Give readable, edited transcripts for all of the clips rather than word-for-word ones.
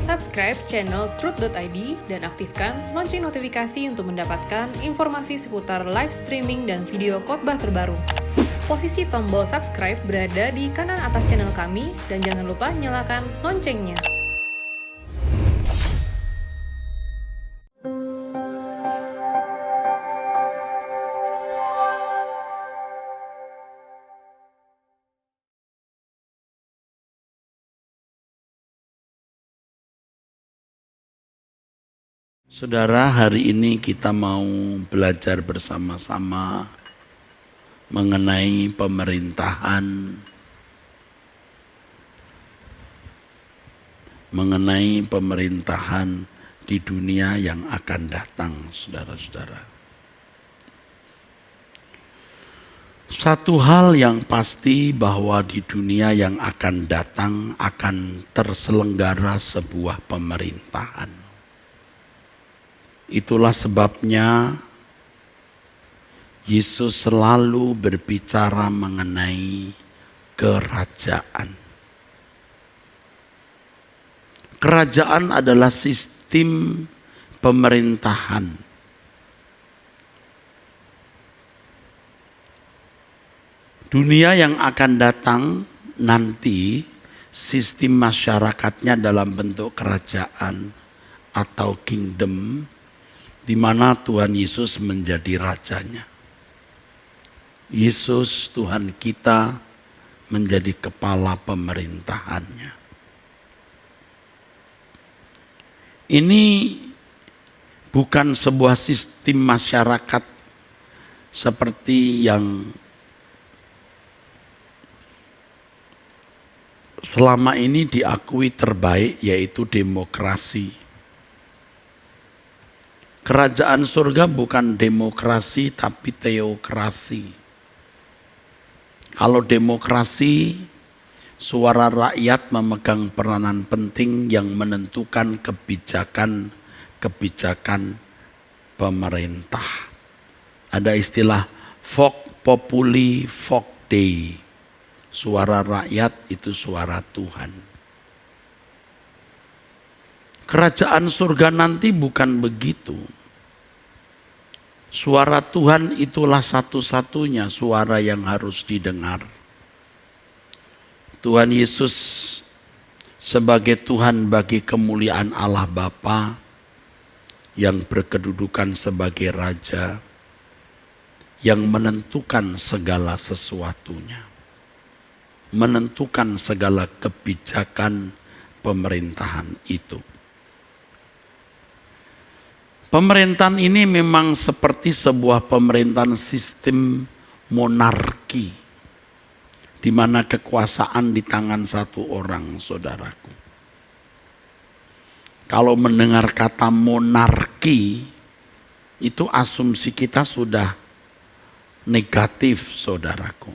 Subscribe channel Truth.id dan aktifkan lonceng notifikasi untuk mendapatkan informasi seputar live streaming dan video khotbah terbaru. Posisi tombol subscribe berada di kanan atas channel kami dan jangan lupa nyalakan loncengnya. Saudara, hari ini kita mau belajar bersama-sama mengenai pemerintahan di dunia yang akan datang, saudara-saudara. Satu hal yang pasti bahwa di dunia yang akan datang akan terselenggara sebuah pemerintahan. Itulah sebabnya Yesus selalu berbicara mengenai kerajaan. Kerajaan adalah sistem pemerintahan. Dunia yang akan datang nanti sistem masyarakatnya dalam bentuk kerajaan atau kingdom, di mana Tuhan Yesus menjadi rajanya. Yesus Tuhan kita menjadi kepala pemerintahannya. Ini bukan sebuah sistem masyarakat seperti yang selama ini diakui terbaik, yaitu demokrasi. Kerajaan surga bukan demokrasi tapi teokrasi. Kalau demokrasi, suara rakyat memegang peranan penting yang menentukan kebijakan pemerintah. Ada istilah vox populi vox Dei. Suara rakyat itu suara Tuhan. Kerajaan surga nanti bukan begitu. Suara Tuhan itulah satu-satunya suara yang harus didengar. Tuhan Yesus sebagai Tuhan bagi kemuliaan Allah Bapa yang berkedudukan sebagai Raja, yang menentukan segala sesuatunya, menentukan segala kebijakan pemerintahan itu. Pemerintahan ini memang seperti sebuah pemerintahan sistem monarki, di mana kekuasaan di tangan satu orang, saudaraku. Kalau mendengar kata monarki, itu asumsi kita sudah negatif, saudaraku.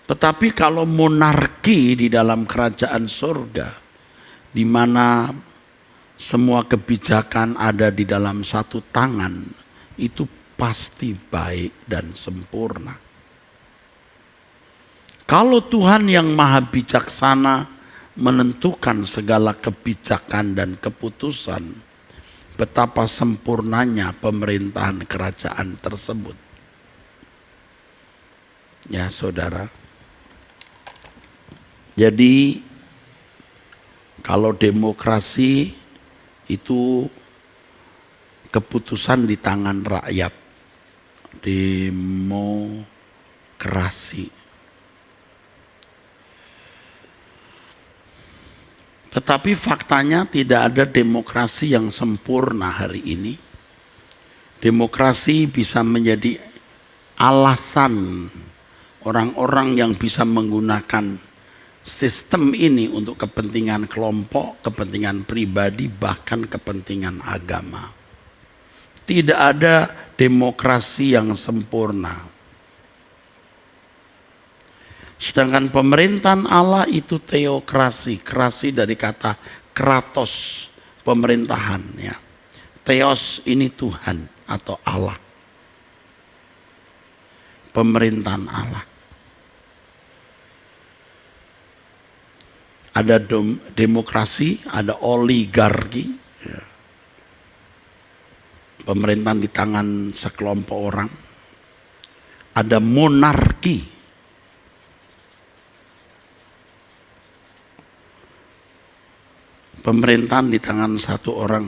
Tetapi kalau monarki di dalam kerajaan surga, di mana semua kebijakan ada di dalam satu tangan, itu pasti baik dan sempurna. Kalau Tuhan yang maha bijaksana menentukan segala kebijakan dan keputusan, betapa sempurnanya pemerintahan kerajaan tersebut. Ya saudara. Jadi kalau demokrasi itu keputusan di tangan rakyat. Demokrasi. Tetapi faktanya tidak ada demokrasi yang sempurna hari ini. Demokrasi bisa menjadi alasan orang-orang yang bisa menggunakan sistem ini untuk kepentingan kelompok, kepentingan pribadi, bahkan kepentingan agama. Tidak ada demokrasi yang sempurna. Sedangkan pemerintahan Allah itu teokrasi. Krasi dari kata kratos, pemerintahan. Ya. Theos ini Tuhan atau Allah. Pemerintahan Allah. Ada demokrasi, ada oligarki, ya. Pemerintahan di tangan sekelompok orang. Ada monarki, pemerintahan di tangan satu orang.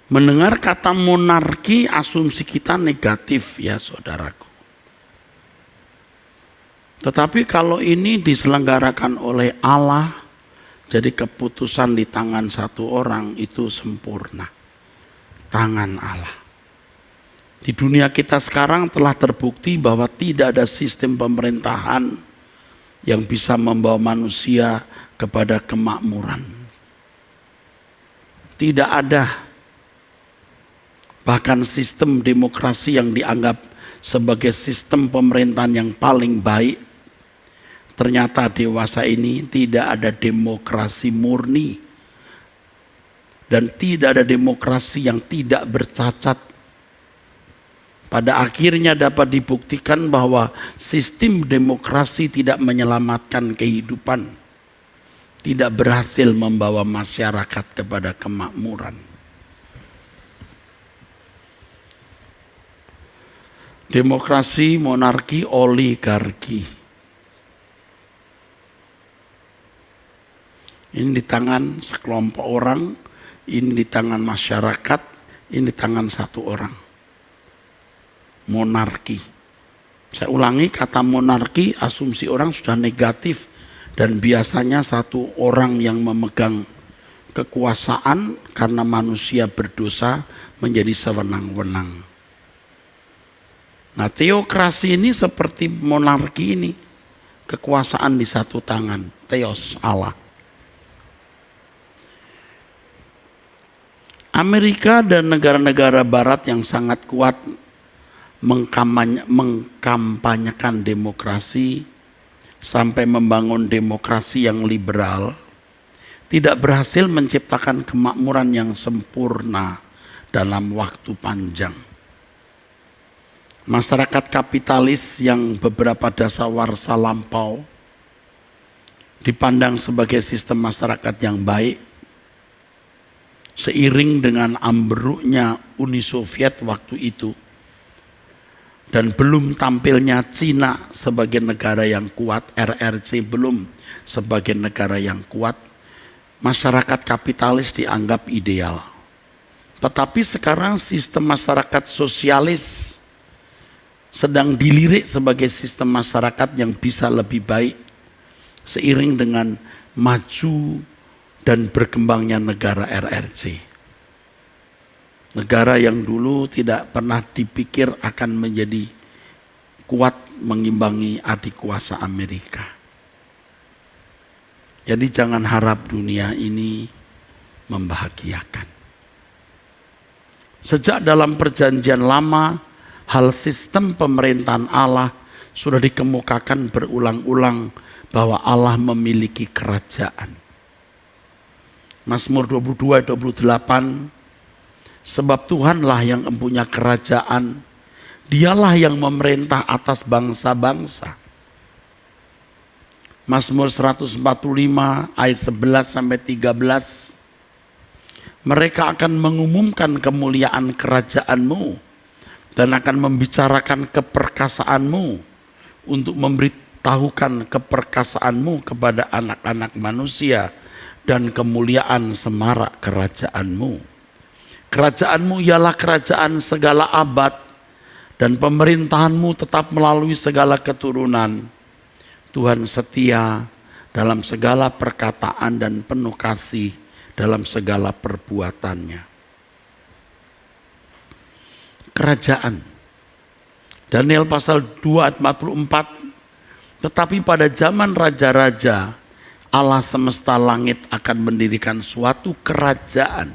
Mendengar kata monarki, asumsi kita negatif ya saudaraku. Tetapi kalau ini diselenggarakan oleh Allah, jadi keputusan di tangan satu orang itu sempurna. Tangan Allah. Di dunia kita sekarang telah terbukti bahwa tidak ada sistem pemerintahan yang bisa membawa manusia kepada kemakmuran. Tidak ada. Bahkan sistem demokrasi yang dianggap sebagai sistem pemerintahan yang paling baik, ternyata dewasa ini tidak ada demokrasi murni. Dan tidak ada demokrasi yang tidak bercacat. Pada akhirnya dapat dibuktikan bahwa sistem demokrasi tidak menyelamatkan kehidupan. Tidak berhasil membawa masyarakat kepada kemakmuran. Demokrasi, monarki, oligarki. Ini di tangan sekelompok orang, ini di tangan masyarakat, ini di tangan satu orang. Monarki. Saya ulangi, kata monarki, asumsi orang sudah negatif. Dan biasanya satu orang yang memegang kekuasaan karena manusia berdosa menjadi sewenang-wenang. Nah, teokrasi ini seperti monarki ini, kekuasaan di satu tangan, theos, Allah. Amerika dan negara-negara barat yang sangat kuat mengkampanyekan demokrasi sampai membangun demokrasi yang liberal, tidak berhasil menciptakan kemakmuran yang sempurna dalam waktu panjang. Masyarakat kapitalis yang beberapa dasawarsa lampau dipandang sebagai sistem masyarakat yang baik, seiring dengan ambruknya Uni Soviet waktu itu, dan belum tampilnya Cina sebagai negara yang kuat, RRC belum sebagai negara yang kuat, masyarakat kapitalis dianggap ideal. Tetapi sekarang sistem masyarakat sosialis sedang dilirik sebagai sistem masyarakat yang bisa lebih baik seiring dengan maju dan berkembangnya negara RRC. Negara yang dulu tidak pernah dipikir akan menjadi kuat mengimbangi adik kuasa Amerika. Jadi jangan harap dunia ini membahagiakan. Sejak dalam perjanjian lama, hal sistem pemerintahan Allah sudah dikemukakan berulang-ulang bahwa Allah memiliki kerajaan. Mazmur 22-28, sebab Tuhanlah yang mempunyai kerajaan, dialah yang memerintah atas bangsa-bangsa. Mazmur 145 ayat 11-13, mereka akan mengumumkan kemuliaan kerajaan-Mu dan akan membicarakan keperkasaanmu untuk memberitahukan keperkasaanmu kepada anak-anak manusia dan kemuliaan semarak kerajaanmu. Kerajaanmu ialah kerajaan segala abad dan pemerintahanmu tetap melalui segala keturunan. Tuhan setia dalam segala perkataan dan penuh kasih dalam segala perbuatannya. Kerajaan. Daniel pasal 2 ayat 44, tetapi pada zaman raja-raja, Allah semesta langit akan mendirikan suatu kerajaan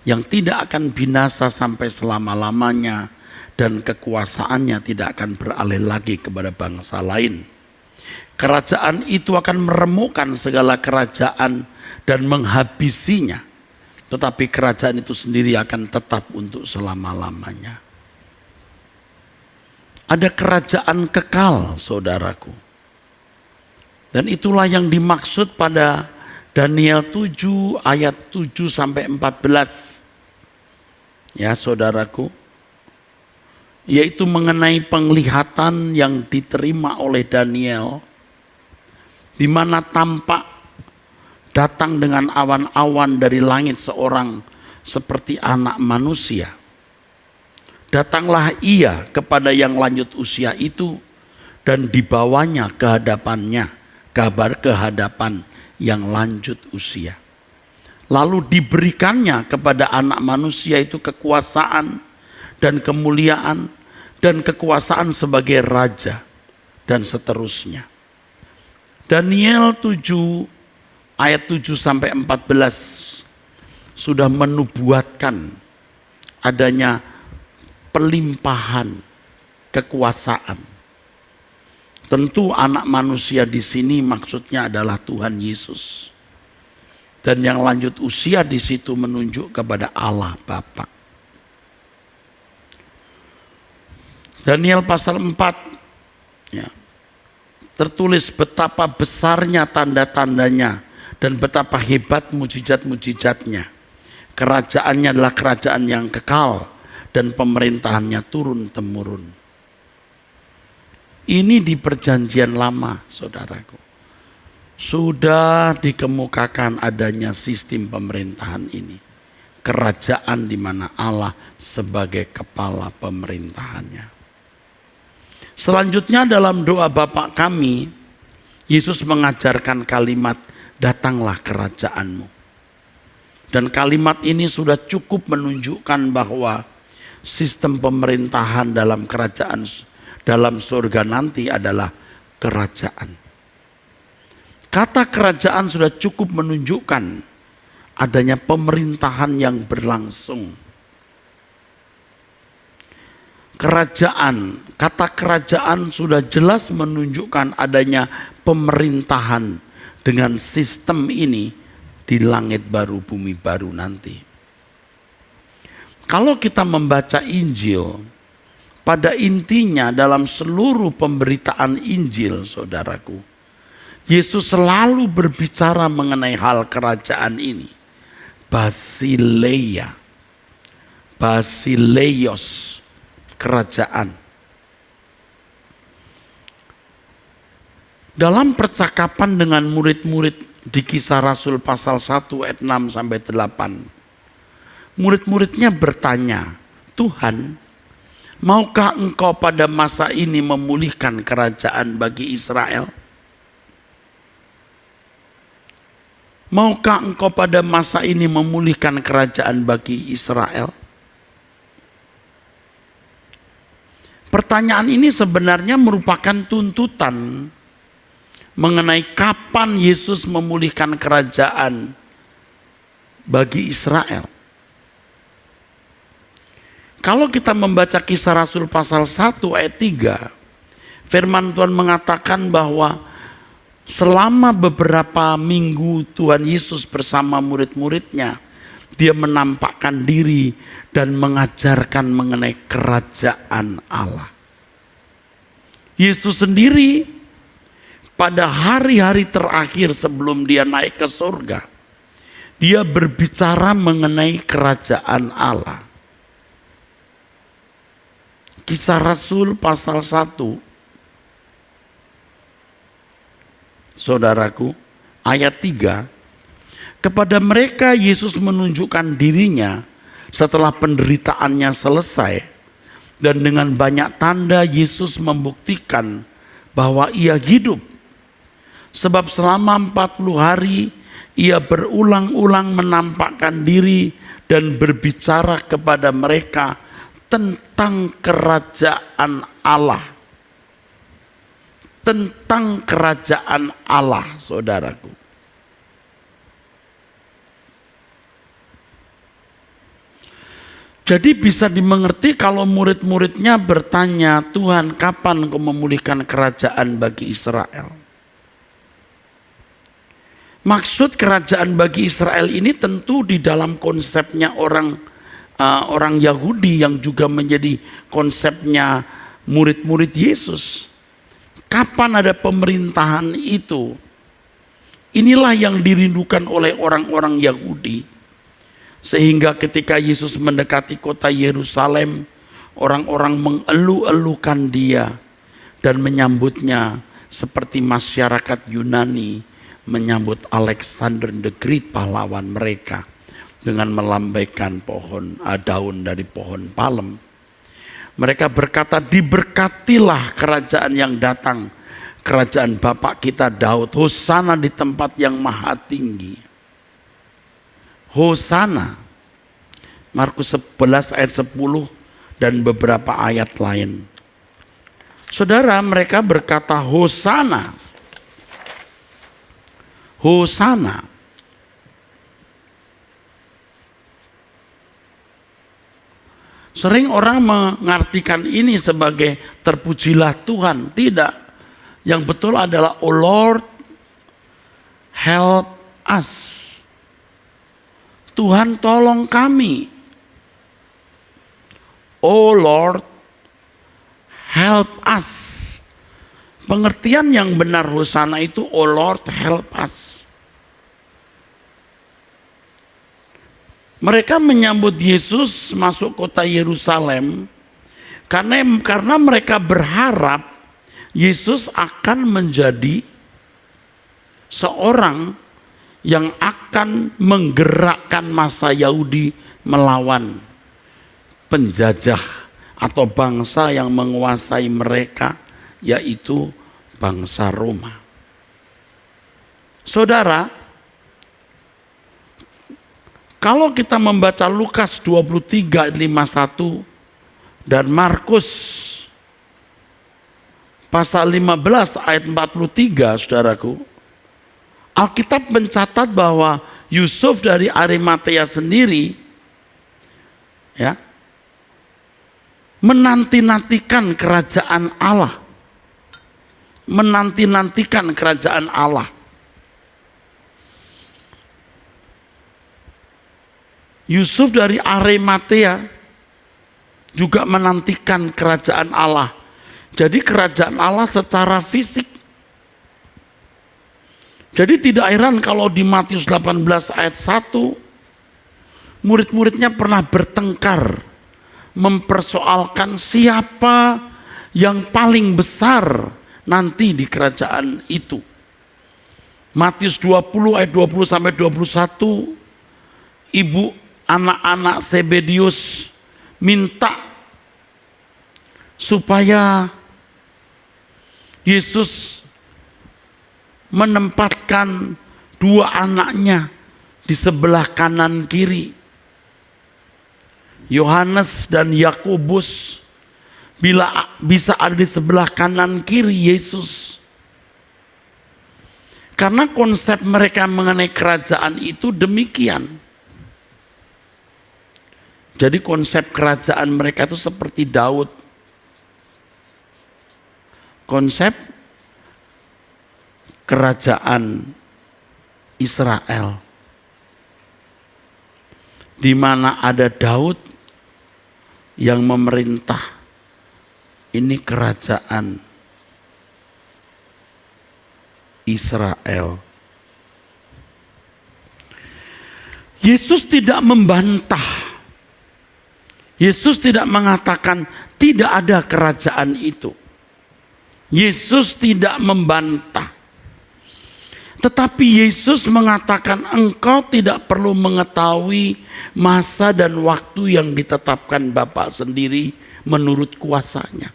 yang tidak akan binasa sampai selama-lamanya dan kekuasaannya tidak akan beralih lagi kepada bangsa lain. Kerajaan itu akan meremukkan segala kerajaan dan menghabisinya tetapi kerajaan itu sendiri akan tetap untuk selama-lamanya. Ada kerajaan kekal, saudaraku. Dan itulah yang dimaksud pada Daniel 7 ayat 7 sampai 14. Ya, saudaraku. Yaitu mengenai penglihatan yang diterima oleh Daniel, di mana tampak datang dengan awan-awan dari langit seorang seperti anak manusia. Datanglah ia kepada yang lanjut usia itu dan dibawanya ke hadapannya, kehadapan yang lanjut usia. Lalu diberikannya kepada anak manusia itu kekuasaan dan kemuliaan dan kekuasaan sebagai raja dan seterusnya. Daniel 7 ayat 7 sampai 14 sudah menubuatkan adanya pelimpahan kekuasaan. Tentu anak manusia di sini maksudnya adalah Tuhan Yesus. Dan yang lanjut usia di situ menunjuk kepada Allah Bapa. Daniel pasal 4 ya, tertulis betapa besarnya tanda-tandanya dan betapa hebat mujizat-mujizatnya. Kerajaannya adalah kerajaan yang kekal dan pemerintahannya turun-temurun. Ini di perjanjian lama, saudaraku. Sudah dikemukakan adanya sistem pemerintahan ini. Kerajaan di mana Allah sebagai kepala pemerintahannya. Selanjutnya dalam doa Bapa kami, Yesus mengajarkan kalimat, datanglah kerajaanmu. Dan kalimat ini sudah cukup menunjukkan bahwa sistem pemerintahan dalam kerajaan, dalam surga nanti adalah kerajaan. Kata kerajaan sudah cukup menunjukkan adanya pemerintahan yang berlangsung. Kerajaan, kata kerajaan sudah jelas menunjukkan adanya pemerintahan dengan sistem ini di langit baru, bumi baru nanti. Kalau kita membaca Injil, pada intinya dalam seluruh pemberitaan Injil, saudaraku, Yesus selalu berbicara mengenai hal kerajaan ini. Basileia, basileios, kerajaan. Dalam percakapan dengan murid-murid di Kisah Rasul pasal 1 ayat 6 sampai 8. Murid-muridnya bertanya, Tuhan, maukah engkau pada masa ini memulihkan kerajaan bagi Israel? Maukah engkau pada masa ini memulihkan kerajaan bagi Israel? Pertanyaan ini sebenarnya merupakan tuntutan mengenai kapan Yesus memulihkan kerajaan bagi Israel. Kalau kita membaca Kisah Rasul pasal 1 ayat 3, firman Tuhan mengatakan bahwa selama beberapa minggu Tuhan Yesus bersama murid-muridnya, dia menampakkan diri dan mengajarkan mengenai kerajaan Allah. Yesus sendiri pada hari-hari terakhir sebelum dia naik ke surga, dia berbicara mengenai kerajaan Allah. Kisah Rasul pasal 1, saudaraku, ayat 3, kepada mereka Yesus menunjukkan dirinya setelah penderitaannya selesai, dan dengan banyak tanda Yesus membuktikan bahwa ia hidup. Sebab selama 40 hari ia berulang-ulang menampakkan diri dan berbicara kepada mereka tentang kerajaan Allah. Tentang kerajaan Allah, saudaraku. Jadi bisa dimengerti kalau murid-muridnya bertanya, Tuhan kapan Engkau memulihkan kerajaan bagi Israel? Maksud kerajaan bagi Israel ini tentu di dalam konsepnya orang Yahudi yang juga menjadi konsepnya murid-murid Yesus. Kapan ada pemerintahan itu? Inilah yang dirindukan oleh orang-orang Yahudi. Sehingga ketika Yesus mendekati kota Yerusalem, orang-orang mengeluh-elukan dia dan menyambutnya seperti masyarakat Yunani menyambut Alexander the Great, pahlawan mereka, dengan melambaikan daun dari pohon palem. Mereka berkata, diberkatilah kerajaan yang datang, kerajaan Bapak kita Daud. Hosana di tempat yang maha tinggi. Hosana. Markus 11 ayat 10 dan beberapa ayat lain. Saudara, mereka berkata Hosana. Hosana. Sering orang mengartikan ini sebagai terpujilah Tuhan. Tidak. Yang betul adalah Oh Lord, help us. Tuhan tolong kami. Oh Lord, help us. Pengertian yang benar Hosana itu Oh Lord, help us. Mereka menyambut Yesus masuk kota Yerusalem karena mereka berharap Yesus akan menjadi seorang yang akan menggerakkan massa Yahudi melawan penjajah atau bangsa yang menguasai mereka, yaitu bangsa Roma. Saudara, kalau kita membaca Lukas 23 ayat 51 dan Markus pasal 15 ayat 43, saudaraku, Alkitab mencatat bahwa Yusuf dari Arimatea sendiri ya menanti-nantikan kerajaan Allah. Menanti-nantikan kerajaan Allah. Yusuf dari Arimatea juga menantikan kerajaan Allah. Jadi kerajaan Allah secara fisik. Jadi tidak heran kalau di Matius 18 ayat 1 murid-muridnya pernah bertengkar mempersoalkan siapa yang paling besar nanti di kerajaan itu. Matius 20 ayat 20 sampai 21, ibu anak-anak Zebedius minta supaya Yesus menempatkan dua anaknya di sebelah kanan kiri, Yohanes dan Yakobus, bila bisa ada di sebelah kanan kiri Yesus. Karena konsep mereka mengenai kerajaan itu demikian. Jadi konsep kerajaan mereka itu seperti Daud. Konsep kerajaan Israel, di mana ada Daud yang memerintah. Ini kerajaan Israel. Yesus tidak membantah. Yesus tidak mengatakan tidak ada kerajaan itu. Yesus tidak membantah. Tetapi Yesus mengatakan engkau tidak perlu mengetahui masa dan waktu yang ditetapkan Bapa sendiri menurut kuasanya.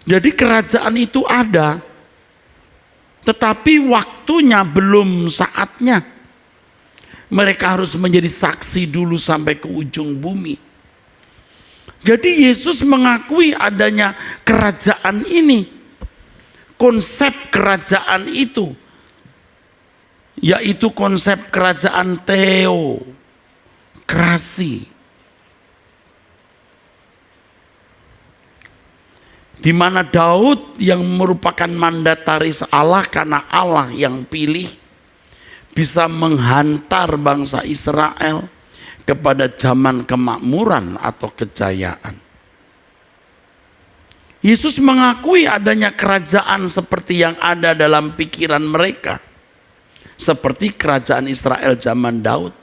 Jadi kerajaan itu ada, tetapi waktunya belum saatnya. Mereka harus menjadi saksi dulu sampai ke ujung bumi. Jadi Yesus mengakui adanya kerajaan ini. Konsep kerajaan itu, yaitu konsep kerajaan teokrasi, di mana Daud yang merupakan mandataris Allah karena Allah yang pilih, bisa menghantar bangsa Israel kepada zaman kemakmuran atau kejayaan. Yesus mengakui adanya kerajaan seperti yang ada dalam pikiran mereka, seperti kerajaan Israel zaman Daud.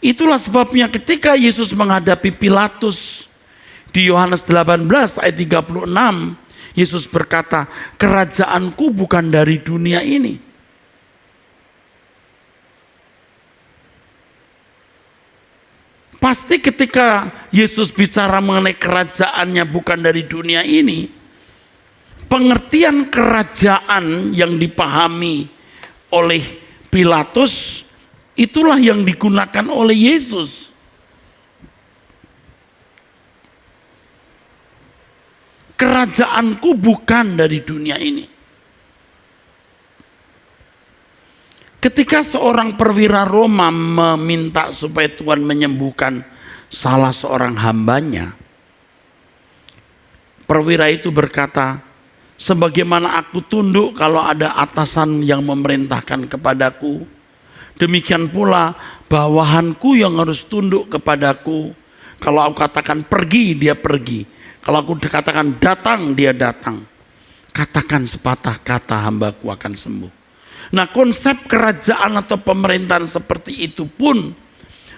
Itulah sebabnya ketika Yesus menghadapi Pilatus di Yohanes 18 ayat 36, Yesus berkata, "Kerajaanku bukan dari dunia ini." Pasti ketika Yesus bicara mengenai kerajaannya bukan dari dunia ini, pengertian kerajaan yang dipahami oleh Pilatus itulah yang digunakan oleh Yesus. Kerajaanku bukan dari dunia ini. Ketika seorang perwira Roma meminta supaya Tuhan menyembuhkan salah seorang hambanya, perwira itu berkata, "Sebagaimana aku tunduk kalau ada atasan yang memerintahkan kepadaku, demikian pula bawahanku yang harus tunduk kepadaku. Kalau aku katakan pergi, dia pergi. Kalau aku katakan datang, dia datang. Katakan sepatah kata, hambaku akan sembuh." Nah, konsep kerajaan atau pemerintahan seperti itu pun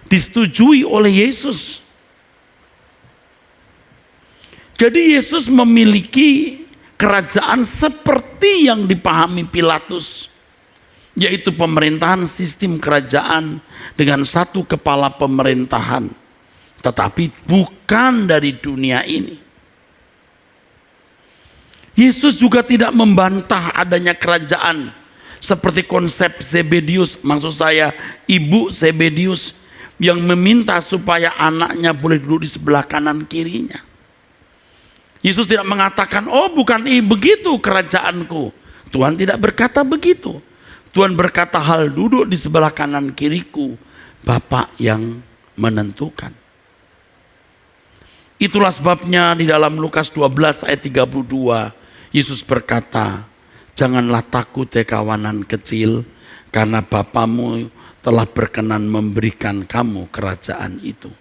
disetujui oleh Yesus. Jadi Yesus memiliki kerajaan seperti yang dipahami Pilatus, yaitu pemerintahan sistem kerajaan dengan satu kepala pemerintahan, tetapi bukan dari dunia ini. Yesus juga tidak membantah adanya kerajaan seperti konsep Zebedius, maksud saya ibu Zebedius yang meminta supaya anaknya boleh duduk di sebelah kanan kirinya. Yesus tidak mengatakan, "Oh, bukan begitu kerajaanku." Tuhan tidak berkata begitu. Tuhan berkata, "Hal duduk di sebelah kanan kiriku, Bapa yang menentukan." Itulah sebabnya di dalam Lukas 12 ayat 32 Yesus berkata, "Janganlah takut ya kawanan kecil, karena Bapamu telah berkenan memberikan kamu kerajaan itu."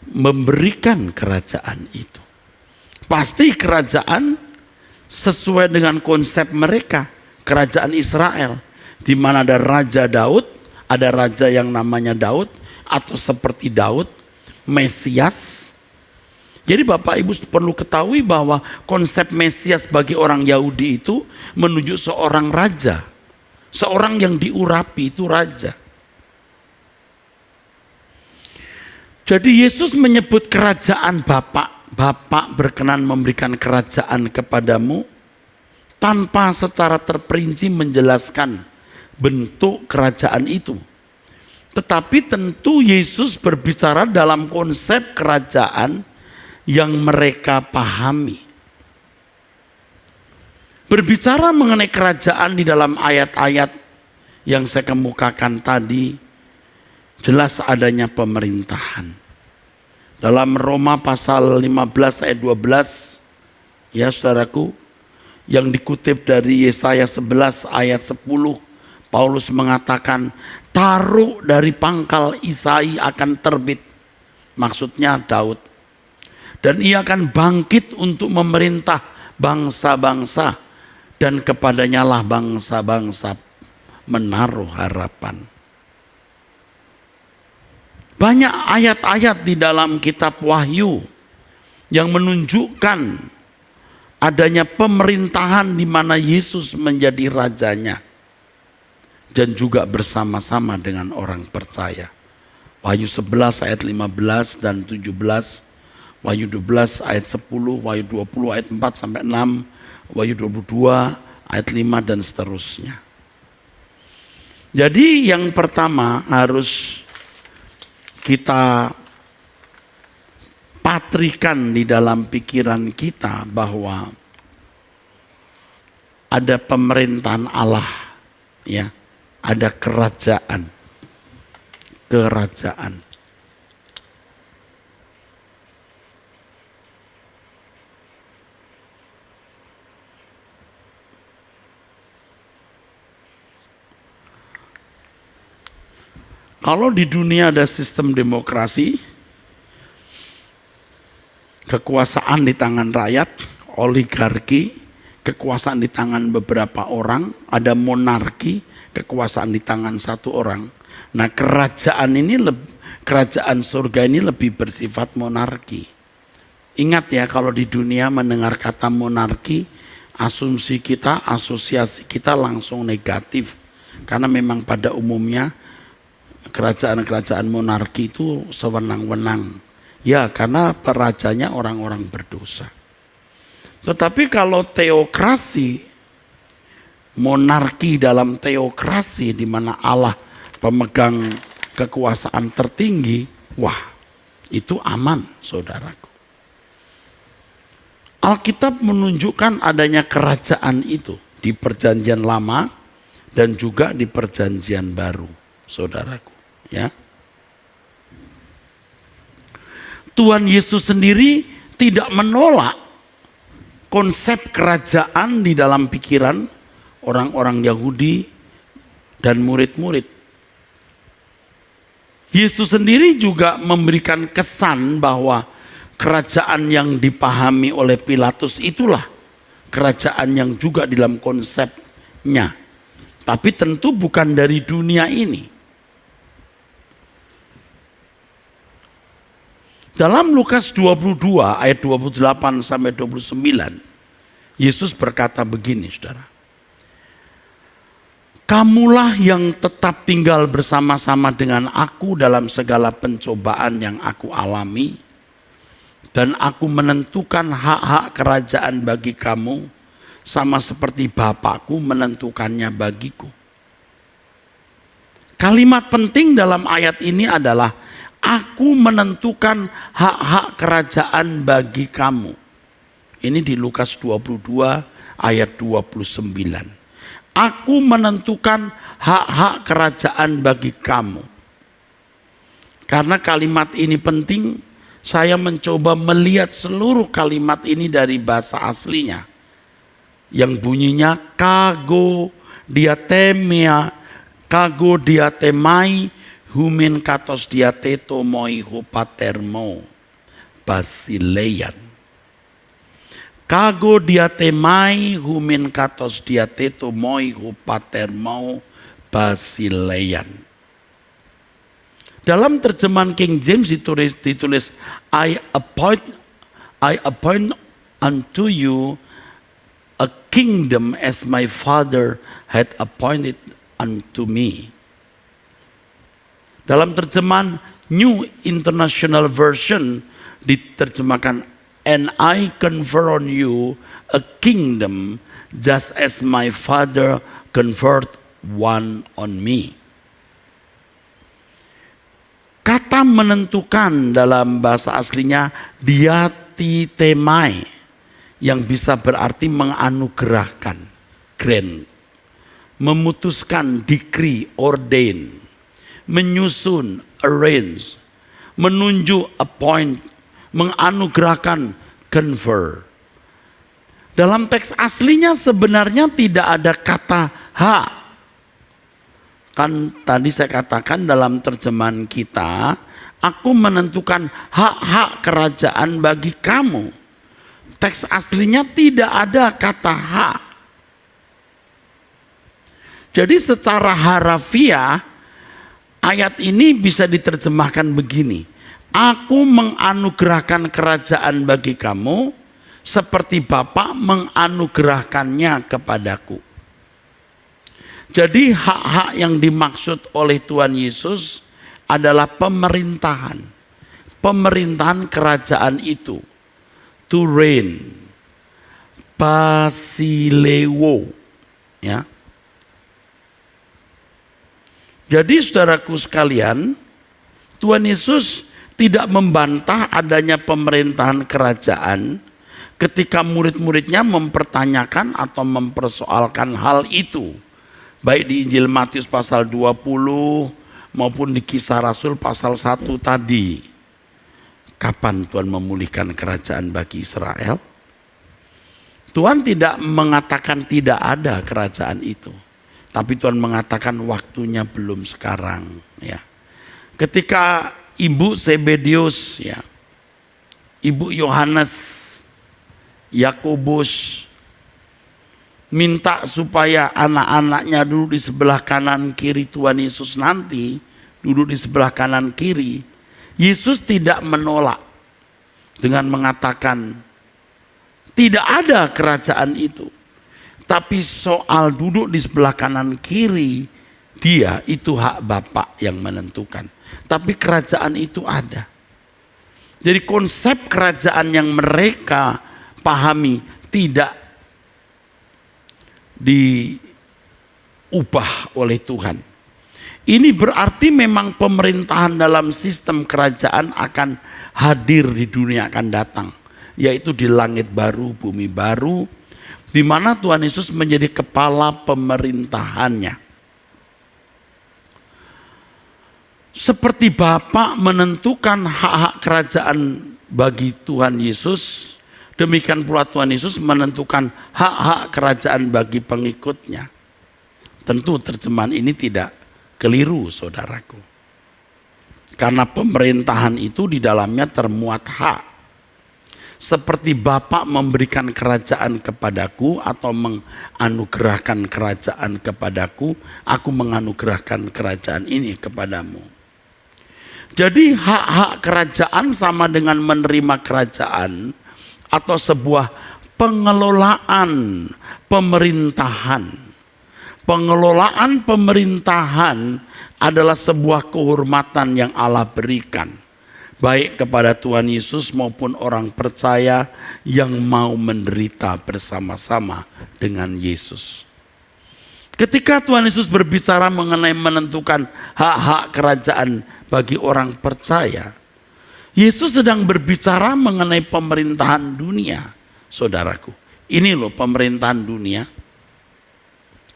Memberikan kerajaan itu. Pasti kerajaan sesuai dengan konsep mereka, kerajaan Israel, di mana ada Raja Daud, ada raja yang namanya Daud, atau seperti Daud, Mesias. Jadi Bapak Ibu perlu ketahui bahwa konsep Mesias bagi orang Yahudi itu menuju seorang raja. Seorang yang diurapi itu raja. Jadi Yesus menyebut kerajaan Bapa. Bapa berkenan memberikan kerajaan kepadamu tanpa secara terperinci menjelaskan bentuk kerajaan itu. Tetapi tentu Yesus berbicara dalam konsep kerajaan yang mereka pahami. Berbicara mengenai kerajaan di dalam ayat-ayat yang saya kemukakan tadi, jelas adanya pemerintahan. Dalam Roma pasal 15 ayat 12, ya saudaraku, yang dikutip dari Yesaya 11 ayat 10, Paulus mengatakan, "Taruh dari pangkal Isai akan terbit." Maksudnya Daud. "Dan ia akan bangkit untuk memerintah bangsa-bangsa, dan kepadanya lah bangsa-bangsa menaruh harapan." Banyak ayat-ayat di dalam kitab Wahyu yang menunjukkan adanya pemerintahan di mana Yesus menjadi rajanya dan juga bersama-sama dengan orang percaya. Wahyu 11 ayat 15 dan 17, Wahyu 12 ayat 10, Wahyu 20 ayat 4 sampai 6, Wahyu 22 ayat 5 dan seterusnya. Jadi yang pertama harus kita patrikan di dalam pikiran kita bahwa ada pemerintahan Allah, ya, ada kerajaan. Kalau di dunia ada sistem demokrasi, kekuasaan di tangan rakyat, oligarki, kekuasaan di tangan beberapa orang, ada monarki, kekuasaan di tangan satu orang. Nah, kerajaan surga ini lebih bersifat monarki. Ingat ya, kalau di dunia mendengar kata monarki, asumsi kita, asosiasi kita langsung negatif. Karena memang pada umumnya kerajaan-kerajaan monarki itu sewenang-wenang. Ya, karena perajanya orang-orang berdosa. Tetapi kalau teokrasi, monarki dalam teokrasi di mana Allah pemegang kekuasaan tertinggi, wah, itu aman, saudaraku. Alkitab menunjukkan adanya kerajaan itu di Perjanjian Lama dan juga di Perjanjian Baru, saudaraku. Ya, Tuhan Yesus sendiri tidak menolak konsep kerajaan di dalam pikiran orang-orang Yahudi dan murid-murid. Yesus sendiri juga memberikan kesan bahwa kerajaan yang dipahami oleh Pilatus itulah kerajaan yang juga dalam konsepnya. Tapi tentu bukan dari dunia ini. Dalam Lukas 22 ayat 28 sampai 29, Yesus berkata begini, saudara. Kamulah yang tetap tinggal bersama-sama dengan aku dalam segala pencobaan yang aku alami. Dan aku menentukan hak-hak kerajaan bagi kamu sama seperti Bapakku menentukannya bagiku. Kalimat penting dalam ayat ini adalah aku menentukan hak-hak kerajaan bagi kamu. Ini di Lukas 22 ayat 29. Aku menentukan hak-hak kerajaan bagi kamu. Karena kalimat ini penting, saya mencoba melihat seluruh kalimat ini dari bahasa aslinya. Yang bunyinya kago diatemai humin katos diateto moi hupatermo basileian. Kago diatemai humin katos diateto moi hupatermo basileian. Dalam terjemahan King James ditulis I appoint unto you a kingdom as my father had appointed unto me. Dalam terjemahan New International Version diterjemahkan and I confer on you a kingdom just as my father conferred one on me. Kata menentukan dalam bahasa aslinya diatitemai yang bisa berarti menganugerahkan, grant, memutuskan, decree, ordain, menyusun, arrange, menunjuk, appoint, menganugerahkan, confer. Dalam teks aslinya sebenarnya tidak ada kata hak. Kan tadi saya katakan dalam terjemahan kita, aku menentukan hak-hak kerajaan bagi kamu. Teks aslinya tidak ada kata hak. Jadi secara harafiah, ayat ini bisa diterjemahkan begini. Aku menganugerahkan kerajaan bagi kamu, seperti Bapa menganugerahkannya kepadaku. Jadi hak-hak yang dimaksud oleh Tuhan Yesus adalah pemerintahan. Pemerintahan kerajaan itu. To reign. Basilewo. Ya. Jadi saudaraku sekalian, Tuhan Yesus tidak membantah adanya pemerintahan kerajaan ketika murid-muridnya mempertanyakan atau mempersoalkan hal itu. Baik di Injil Matius pasal 20 maupun di Kisah Rasul pasal 1 tadi. Kapan Tuhan memulihkan kerajaan bagi Israel? Tuhan tidak mengatakan tidak ada kerajaan itu. Tapi Tuhan mengatakan waktunya belum sekarang. Ya. Ketika ibu Zebedius, ya, ibu Yohanes, Yakobus minta supaya anak-anaknya duduk di sebelah kanan kiri Tuhan Yesus nanti, duduk di sebelah kanan kiri, Yesus tidak menolak dengan mengatakan tidak ada kerajaan itu. Tapi soal duduk di sebelah kanan kiri, dia itu hak Bapa yang menentukan. Tapi kerajaan itu ada. Jadi konsep kerajaan yang mereka pahami tidak diubah oleh Tuhan. Ini berarti memang pemerintahan dalam sistem kerajaan akan hadir di dunia akan datang. Yaitu di langit baru, bumi baru, di mana Tuhan Yesus menjadi kepala pemerintahannya. Seperti Bapa menentukan hak-hak kerajaan bagi Tuhan Yesus, demikian pula Tuhan Yesus menentukan hak-hak kerajaan bagi pengikutnya. Tentu terjemahan ini tidak keliru, saudaraku. Karena pemerintahan itu di dalamnya termuat hak. Seperti Bapa memberikan kerajaan kepadaku atau menganugerahkan kerajaan kepadaku, aku menganugerahkan kerajaan ini kepadamu. Jadi hak-hak kerajaan sama dengan menerima kerajaan atau sebuah pengelolaan pemerintahan. Pengelolaan pemerintahan adalah sebuah kehormatan yang Allah berikan, baik kepada Tuhan Yesus maupun orang percaya yang mau menderita bersama-sama dengan Yesus. Ketika Tuhan Yesus berbicara mengenai menentukan hak-hak kerajaan bagi orang percaya, Yesus sedang berbicara mengenai pemerintahan dunia, saudaraku. Ini loh pemerintahan dunia.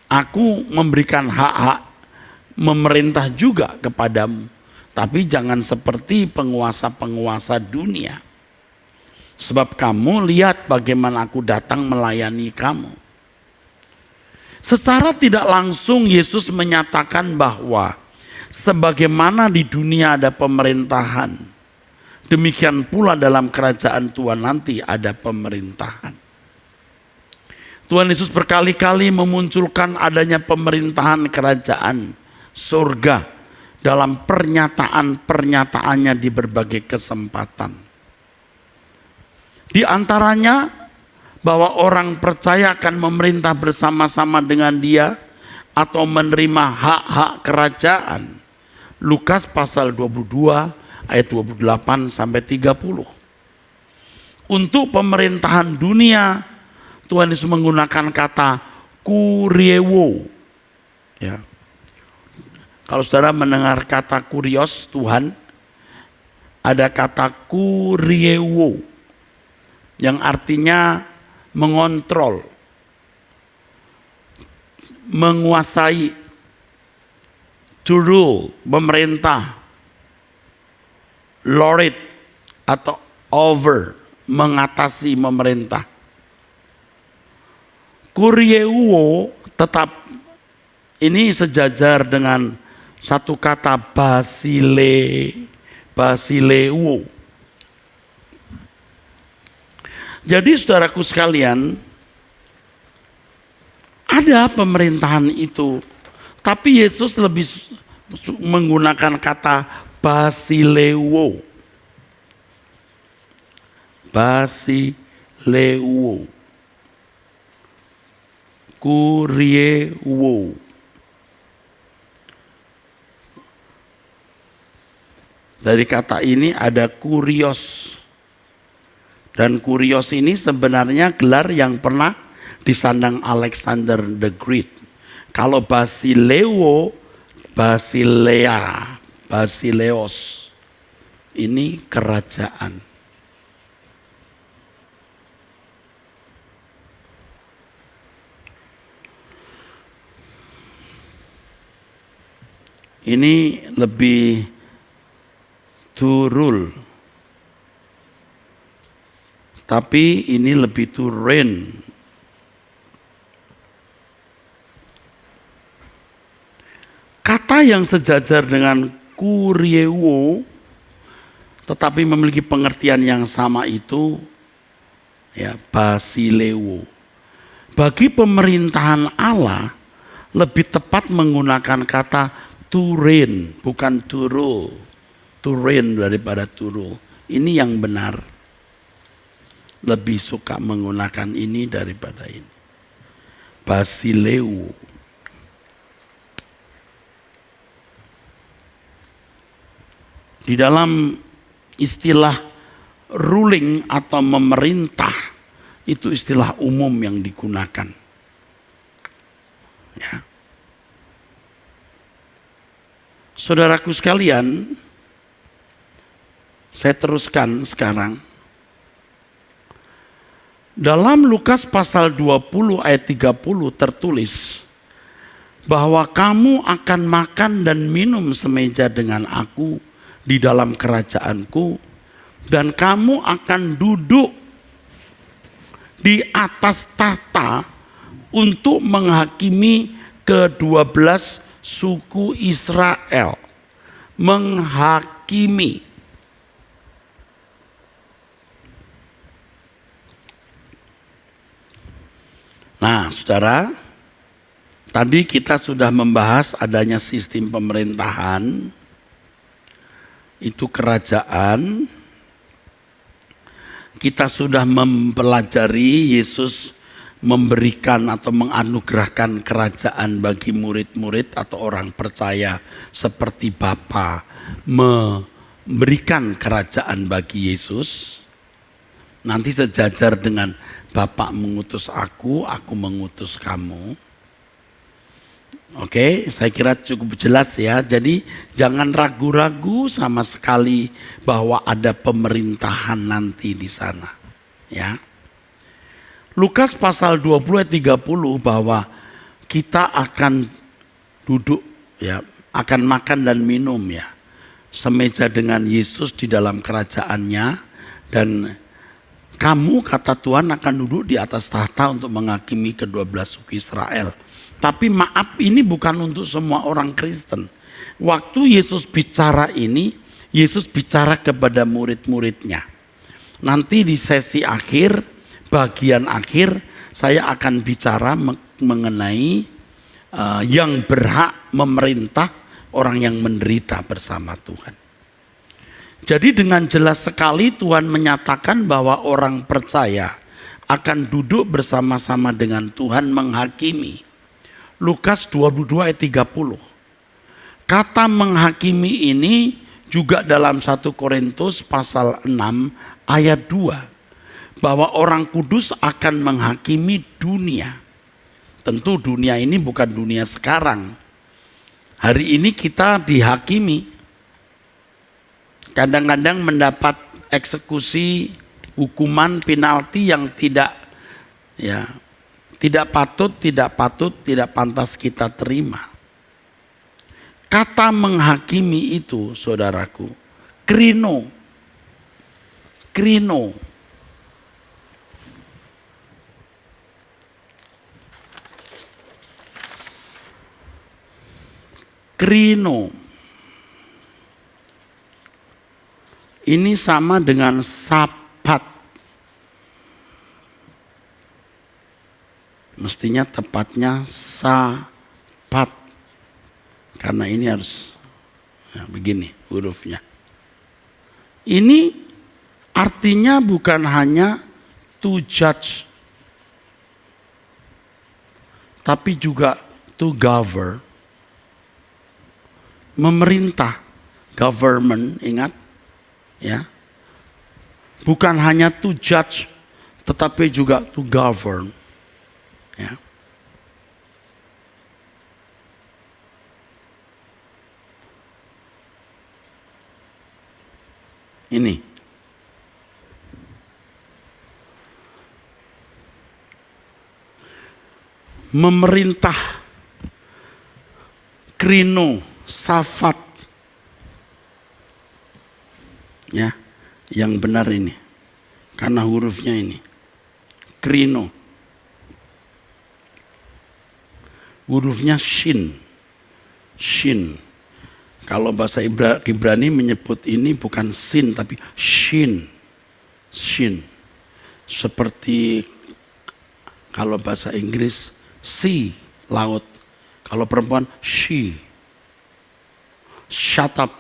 Aku memberikan hak-hak memerintah juga kepadamu. Tapi jangan seperti penguasa-penguasa dunia. Sebab kamu lihat bagaimana aku datang melayani kamu. Secara tidak langsung Yesus menyatakan bahwa sebagaimana di dunia ada pemerintahan, demikian pula dalam kerajaan Tuhan nanti ada pemerintahan. Tuhan Yesus berkali-kali memunculkan adanya pemerintahan kerajaan surga dalam pernyataan-pernyataannya di berbagai kesempatan. Di antaranya bahwa orang percaya akan memerintah bersama-sama dengan dia atau menerima hak-hak kerajaan. Lukas pasal 22 ayat 28 sampai 30. Untuk pemerintahan dunia, Tuhan Yesus menggunakan kata kuriewo. Ya. Kalau saudara mendengar kata kurios Tuhan, ada kata kuriewo yang artinya mengontrol, menguasai, to rule, memerintah, lord atau over, mengatasi, memerintah. Kurieuo tetap ini sejajar dengan satu kata basileuo. Jadi saudaraku sekalian, ada pemerintahan itu, tapi Yesus lebih menggunakan kata basileuo. Basileuo. Kuriewo. Dari kata ini ada kurios. Dan kurios ini sebenarnya gelar yang pernah disandang Alexander the Great. Kalau Basileo, Basilea, Basileos, ini kerajaan. Ini lebih to rule. Tapi ini lebih to reign. Kata yang sejajar dengan kuriewo, tetapi memiliki pengertian yang sama itu ya, basilewo. Bagi pemerintahan Allah lebih tepat menggunakan kata to reign, bukan to rule. To reign daripada to rule. Ini yang benar. Lebih suka menggunakan ini daripada ini. Basilewo. Di dalam istilah ruling atau memerintah, itu istilah umum yang digunakan. Ya. Saudaraku sekalian, saya teruskan sekarang. Dalam Lukas pasal 20 ayat 30 tertulis bahwa kamu akan makan dan minum semeja dengan aku di dalam kerajaanku, dan kamu akan duduk di atas tahta untuk menghakimi ke-12 suku Israel. Menghakimi. Nah, saudara, tadi kita sudah membahas adanya sistem pemerintahan, itu kerajaan. Kita sudah mempelajari Yesus memberikan atau menganugerahkan kerajaan bagi murid-murid atau orang percaya seperti Bapa memberikan kerajaan bagi Yesus. Nanti sejajar dengan Bapa mengutus aku mengutus kamu. Oke, saya kira cukup jelas ya. Jadi jangan ragu-ragu sama sekali bahwa ada pemerintahan nanti di sana. Ya. Lukas pasal 20 ayat 30 bahwa kita akan duduk ya, akan makan dan minum ya, semeja dengan Yesus di dalam kerajaannya, dan kamu, kata Tuhan, akan duduk di atas tahta untuk menghakimi ke-12 suku Israel. Tapi maaf, ini bukan untuk semua orang Kristen. Waktu Yesus bicara ini, Yesus bicara kepada murid-muridnya. Nanti di sesi akhir, bagian akhir, saya akan bicara mengenai yang berhak memerintah, orang yang menderita bersama Tuhan. Jadi dengan jelas sekali Tuhan menyatakan bahwa orang percaya akan duduk bersama-sama dengan Tuhan menghakimi. Lukas 22 ayat 30. Kata menghakimi ini juga dalam 1 Korintus pasal 6 ayat 2. Bahwa orang kudus akan menghakimi dunia. Tentu dunia ini bukan dunia sekarang. Hari ini kita dihakimi. Kadang-kadang mendapat eksekusi, hukuman, penalti yang tidak patut, tidak pantas kita terima. Kata menghakimi itu, saudaraku, krino. Krino. Krino. Ini sama dengan sapat. Mestinya tepatnya sapat. Karena ini harus begini hurufnya. Ini artinya bukan hanya to judge, tapi juga to govern. Memerintah, government, ingat? Ya, bukan hanya to judge, tetapi juga to govern. Ya. Ini. Memerintah, krino, safat. Ya, yang benar ini. Karena hurufnya ini. Krino. Hurufnya shin. Shin. Kalau bahasa Ibrani menyebut ini bukan sin tapi shin. Shin. Seperti kalau bahasa Inggris sea, laut. Kalau perempuan she. Shut up.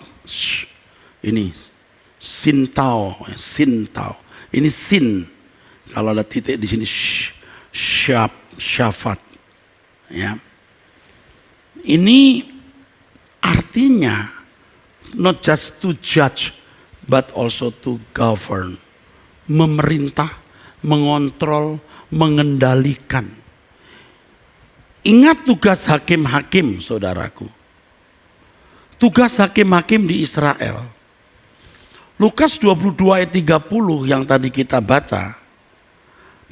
Ini sintau, sintau. Ini sin. Kalau ada titik di sini syafat. Ya. Ini artinya not just to judge but also to govern. Memerintah, mengontrol, mengendalikan. Ingat tugas hakim-hakim, saudaraku. Tugas hakim-hakim di Israel. Lukas 22 ayat 30 yang tadi kita baca.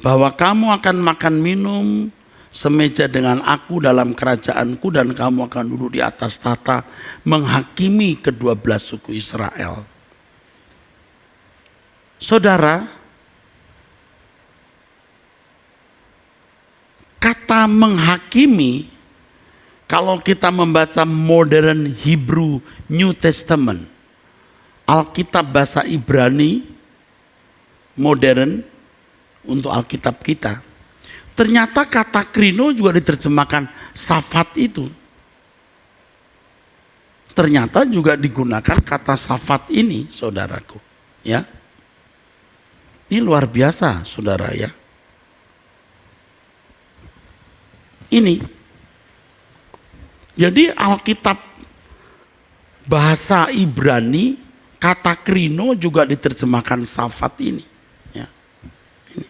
Bahwa kamu akan makan minum semeja dengan aku dalam kerajaanku dan kamu akan duduk di atas tahta menghakimi ke-12 suku Israel. Saudara, kata menghakimi, kalau kita membaca modern Hebrew New Testament, Alkitab bahasa Ibrani modern untuk Alkitab kita, ternyata kata krino juga diterjemahkan safat itu. Ternyata juga digunakan kata safat ini, saudaraku. Ya, ini luar biasa, saudara ya. Ini, jadi Alkitab bahasa Ibrani kata krino juga diterjemahkan safat ini. Ya. Ini.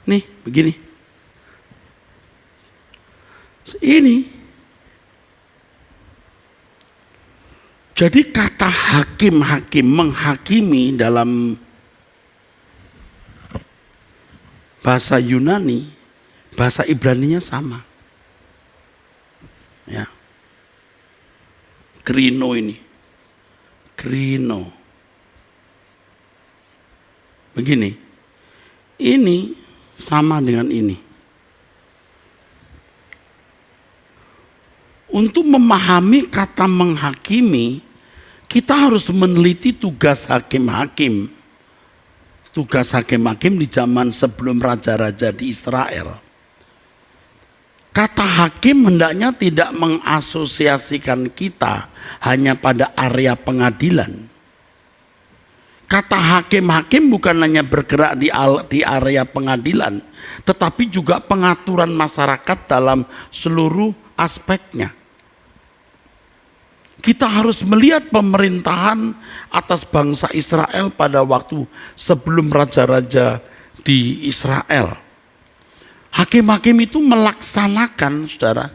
Nih, begini. Ini. Jadi kata hakim-hakim, menghakimi dalam bahasa Yunani, bahasa Ibraninya sama. Ya. Krino ini. Krino. Begini. Ini sama dengan ini. Untuk memahami kata menghakimi, kita harus meneliti tugas hakim-hakim. Tugas hakim-hakim di zaman sebelum raja-raja di Israel. Kata hakim hendaknya tidak mengasosiasikan kita hanya pada area pengadilan. Kata hakim-hakim bukan hanya bergerak di area pengadilan, tetapi juga pengaturan masyarakat dalam seluruh aspeknya. Kita harus melihat pemerintahan atas bangsa Israel pada waktu sebelum raja-raja di Israel. Hakim-hakim itu melaksanakan, saudara,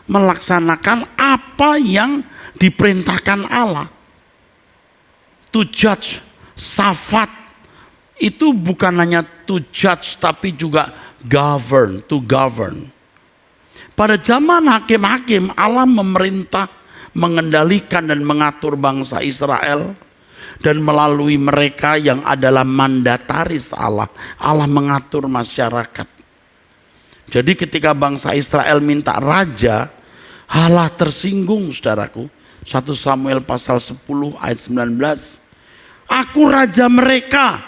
melaksanakan apa yang diperintahkan Allah. To judge, safat, itu bukan hanya to judge tapi juga govern, to govern. Pada zaman hakim-hakim, Allah memerintah, mengendalikan dan mengatur bangsa Israel, dan melalui mereka yang adalah mandataris Allah, Allah mengatur masyarakat. Jadi ketika bangsa Israel minta raja, Allah tersinggung, saudaraku. 1 Samuel pasal 10 ayat 19. Aku raja mereka.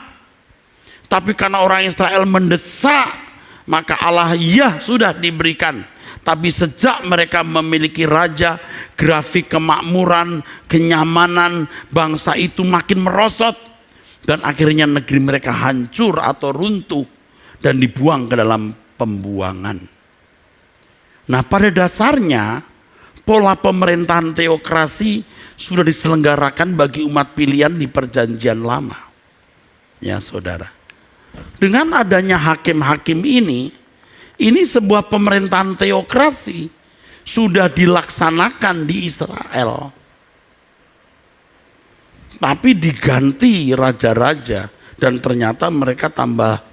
Tapi karena orang Israel mendesak, maka Allah ya sudah diberikan. Tapi sejak mereka memiliki raja, grafik kemakmuran, kenyamanan bangsa itu makin merosot. Dan akhirnya negeri mereka hancur atau runtuh dan dibuang ke dalam pembuangan. Nah, pada dasarnya pola pemerintahan teokrasi sudah diselenggarakan bagi umat pilihan di Perjanjian Lama. Ya, saudara. Dengan adanya hakim-hakim ini sebuah pemerintahan teokrasi sudah dilaksanakan di Israel. Tapi diganti raja-raja dan ternyata mereka tambah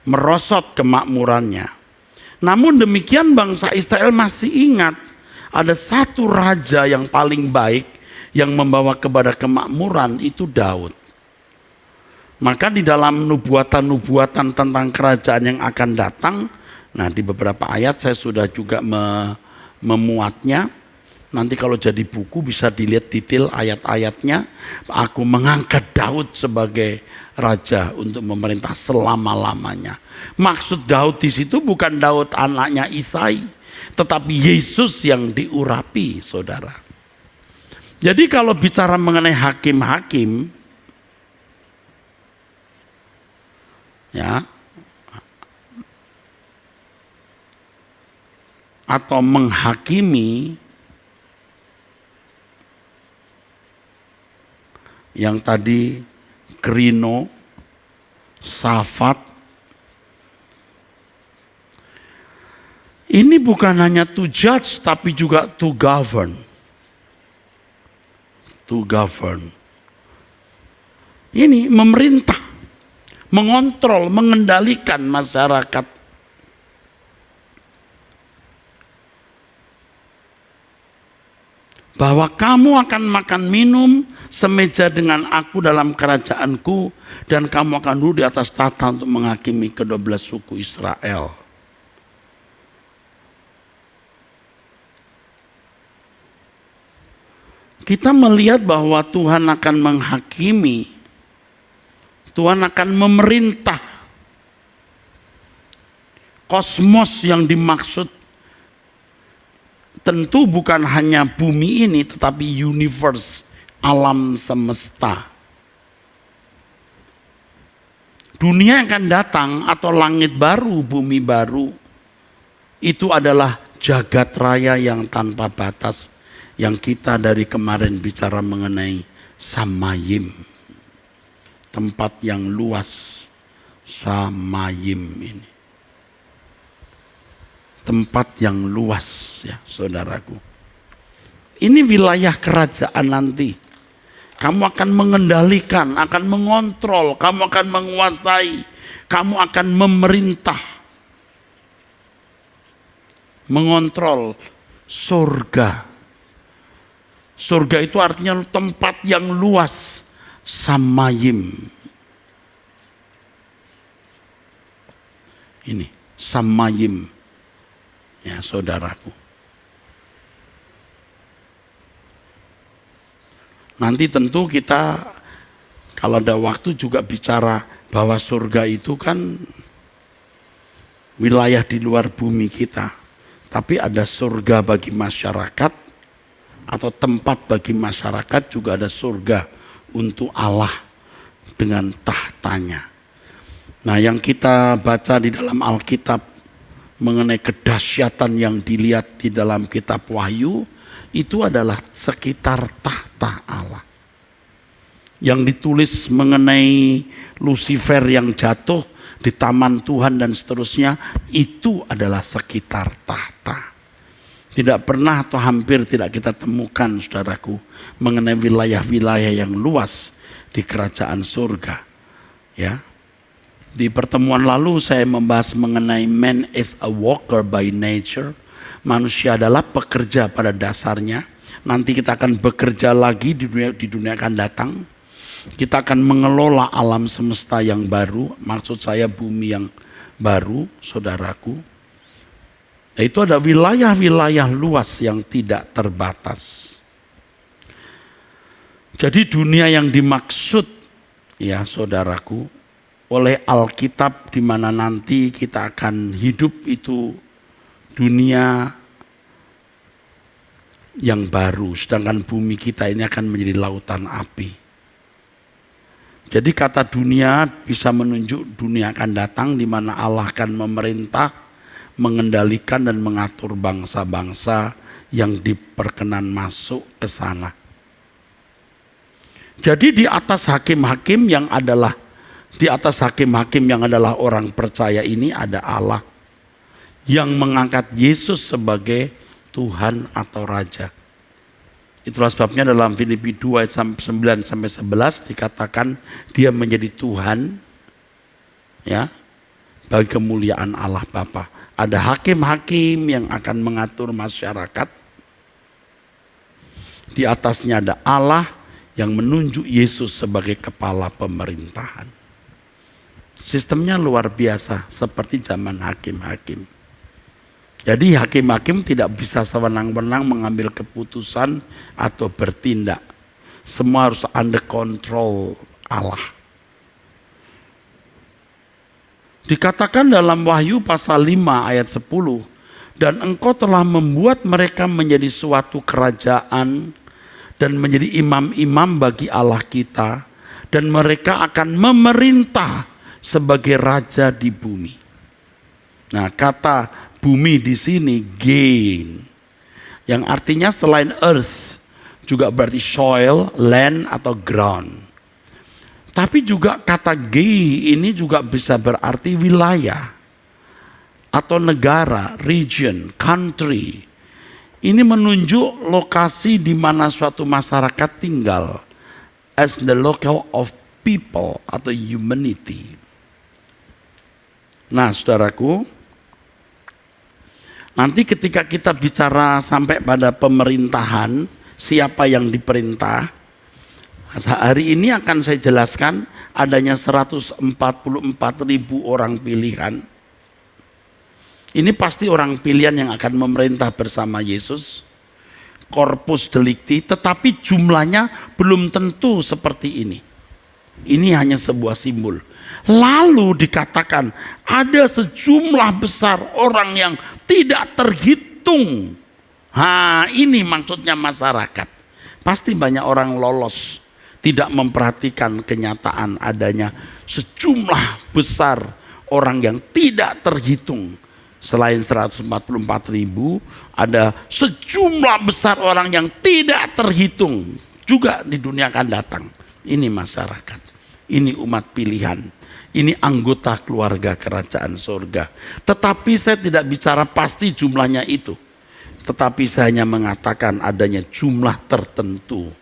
merosot kemakmurannya. Namun demikian bangsa Israel masih ingat ada satu raja yang paling baik yang membawa kepada kemakmuran, itu Daud. Maka di dalam nubuatan-nubuatan tentang kerajaan yang akan datang, nah di beberapa ayat saya sudah juga memuatnya. Nanti kalau jadi buku bisa dilihat detail ayat-ayatnya. Aku mengangkat Daud sebagai raja untuk memerintah selama-lamanya. Maksud Daud di situ bukan Daud anaknya Isai, tetapi Yesus yang diurapi, saudara. Jadi kalau bicara mengenai hakim-hakim, ya, atau menghakimi, yang tadi Krino, Safat, ini bukan hanya to judge tapi juga to govern. To govern. Ini memerintah, mengontrol, mengendalikan masyarakat. Bahwa kamu akan makan minum semeja dengan aku dalam kerajaanku, dan kamu akan duduk di atas tahta untuk menghakimi ke-12 suku Israel. Kita melihat bahwa Tuhan akan menghakimi, Tuhan akan memerintah. Kosmos yang dimaksud tentu bukan hanya bumi ini, tetapi universe, alam semesta. Dunia yang akan datang atau langit baru, bumi baru, itu adalah jagat raya yang tanpa batas, yang kita dari kemarin bicara mengenai Samayim, tempat yang luas. Samayim ini tempat yang luas, ya saudaraku. Ini wilayah kerajaan nanti. Kamu akan mengendalikan, akan mengontrol, kamu akan menguasai, kamu akan memerintah, mengontrol surga. Surga itu artinya tempat yang luas, Samayim. Ini Samayim, ya saudaraku. Nanti tentu kita kalau ada waktu juga bicara bahwa surga itu kan wilayah di luar bumi kita. Tapi ada surga bagi masyarakat, atau tempat bagi masyarakat, juga ada surga untuk Allah dengan tahtanya. Nah, yang kita baca di dalam Alkitab mengenai kedahsyatan yang dilihat di dalam kitab Wahyu, itu adalah sekitar tahta Allah. Yang ditulis mengenai Lucifer yang jatuh di taman Tuhan dan seterusnya, itu adalah sekitar tahta. Tidak pernah atau hampir tidak kita temukan, saudaraku, mengenai wilayah-wilayah yang luas di kerajaan surga. Ya. Di pertemuan lalu saya membahas mengenai man is a walker by nature. Manusia adalah pekerja pada dasarnya. Nanti kita akan bekerja lagi di dunia akan datang. Kita akan mengelola alam semesta yang baru. Maksud saya bumi yang baru, saudaraku. Itu ada wilayah-wilayah luas yang tidak terbatas. Jadi dunia yang dimaksud, ya saudaraku, oleh Alkitab, di mana nanti kita akan hidup, itu dunia yang baru, sedangkan bumi kita ini akan menjadi lautan api. Jadi kata dunia bisa menunjuk dunia akan datang, di mana Allah akan memerintah, mengendalikan dan mengatur bangsa-bangsa yang diperkenan masuk ke sana. Jadi di atas hakim-hakim yang adalah orang percaya ini ada Allah yang mengangkat Yesus sebagai Tuhan atau Raja. Itulah sebabnya dalam Filipi 2 ayat 9 sampai 11 dikatakan dia menjadi Tuhan, ya, bagi kemuliaan Allah Bapa. Ada hakim-hakim yang akan mengatur masyarakat, Di atasnya ada Allah yang menunjuk Yesus sebagai kepala pemerintahan. Sistemnya luar biasa seperti zaman hakim-hakim. Jadi hakim-hakim tidak bisa sewenang-wenang mengambil keputusan atau bertindak. Semua harus under control Allah. Dikatakan dalam Wahyu pasal 5 ayat 10, dan engkau telah membuat mereka menjadi suatu kerajaan dan menjadi imam-imam bagi Allah kita, dan mereka akan memerintah sebagai raja di bumi. Nah, kata bumi di sini gain, yang artinya selain earth juga berarti soil, land atau ground. Tapi juga kata gay ini juga bisa berarti wilayah atau negara, region, country. Ini menunjuk lokasi di mana suatu masyarakat tinggal as the local of people atau humanity. Nah, saudaraku, nanti ketika kita bicara sampai pada pemerintahan, siapa yang diperintah, hari ini akan saya jelaskan adanya 144.000 orang pilihan. Ini pasti orang pilihan yang akan memerintah bersama Yesus. Corpus delicti, tetapi jumlahnya belum tentu seperti ini. Ini hanya sebuah simbol. Lalu dikatakan ada sejumlah besar orang yang tidak terhitung. Ini maksudnya masyarakat. Pasti banyak orang lolos, tidak memperhatikan kenyataan adanya sejumlah besar orang yang tidak terhitung. Selain 144.000, ada sejumlah besar orang yang tidak terhitung juga di dunia akan datang. Ini masyarakat, ini umat pilihan, ini anggota keluarga kerajaan surga. Tetapi saya tidak bicara pasti jumlahnya itu, tetapi saya hanya mengatakan adanya jumlah tertentu.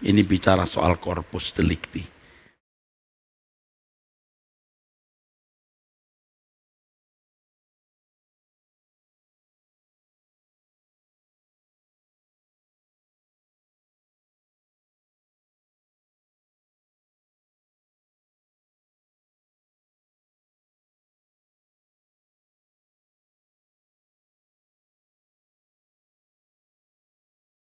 Ini bicara soal corpus delicti.